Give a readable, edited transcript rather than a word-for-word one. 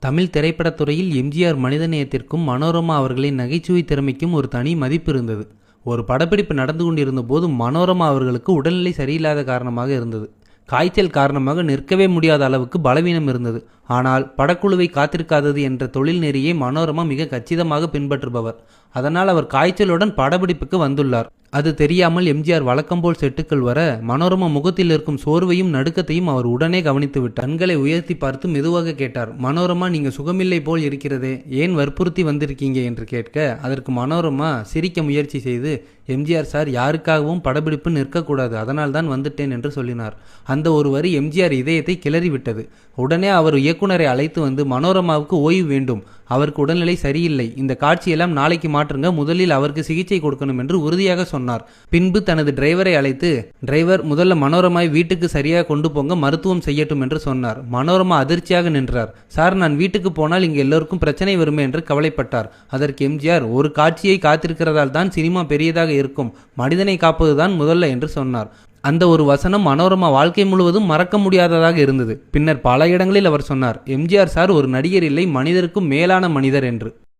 தமிழ் திரைப்படத்துறையில் எம்ஜிஆர் மனிதநேயத்திற்கும் மனோரமா அவர்களின் நகைச்சுவை திறமைக்கும் ஒரு தனி மதிப்பு இருந்தது. ஒரு படப்பிடிப்பு நடந்து கொண்டிருந்த போது மனோரமா அவர்களுக்கு உடல்நிலை சரியில்லாத காரணமாக இருந்தது. காய்ச்சல் காரணமாக நிற்கவே முடியாத அளவுக்கு பலவீனம் இருந்தது. ஆனால் படக்குழுவை காத்திருக்காதது என்ற தொழில் நெறியை மனோரமா மிக கச்சிதமாக பின்பற்றுபவர். அதனால் அவர் காய்ச்சலுடன் படப்பிடிப்புக்கு வந்துள்ளார். அது தெரியாமல் எம்ஜிஆர் வழக்கம்போல் செட்டுக்கள் வர மனோரமா முகத்தில் இருக்கும் சோர்வையும் நடுக்கத்தையும் அவர் உடனே கவனித்து விட்டார். கண்களை உயர்த்தி பார்த்து மெதுவாக கேட்டார், மனோரமா, நீங்க சுகமில்லை போல் இருக்கிறதே, ஏன் வற்புறுத்தி வந்திருக்கீங்க என்று கேட்க, அதற்கு மனோரமா சிரிக்க முயற்சி செய்து, எம்ஜிஆர் சார், யாருக்காகவும் படப்பிடிப்பு நிற்கக்கூடாது, அதனால் தான் வந்துட்டேன் என்று சொல்லினார். அந்த ஒரு வரி எம்ஜிஆர் இதயத்தை கிளறிவிட்டது. உடனே அவர் இயக்குனரை அழைத்து வந்து, மனோரமாவுக்கு ஓய்வு வேண்டும், அவருக்கு உடல்நிலை சரியில்லை, இந்த காட்சியெல்லாம் நாளைக்கு மாற்றுங்க, முதலில் அவருக்கு சிகிச்சை கொடுக்கணும் என்று உறுதியாக சொன்னார். பின்பு தனது டிரைவரை அழைத்து, டிரைவர், முதல்ல மனோரமாவை வீட்டுக்கு சரியாக கொண்டு போங்க, மருத்துவம் செய்யட்டும் என்று சொன்னார். மனோரமா அதிர்ச்சியாக நின்றார். சார், நான் வீட்டுக்கு போனால் இங்கு எல்லோருக்கும் பிரச்சனை வருமே என்று கவலைப்பட்டார். அதற்கு எம்ஜிஆர், ஒரு காட்சியை காத்திருக்கிறதால் தான் சினிமா பெரியதாக இருக்கும், மனிதனை காப்பதுதான் முதல்ல என்று சொன்னார். அந்த ஒரு வசனம் மனோரமா வாழ்க்கை முழுவதும் மறக்க முடியாததாக இருந்தது. பின்னர் பல இடங்களில் அவர் சொன்னார், எம்ஜிஆர் சார் ஒரு நடிகர் இல்லை, மனிதருக்கும் மேலான மனிதர் என்று.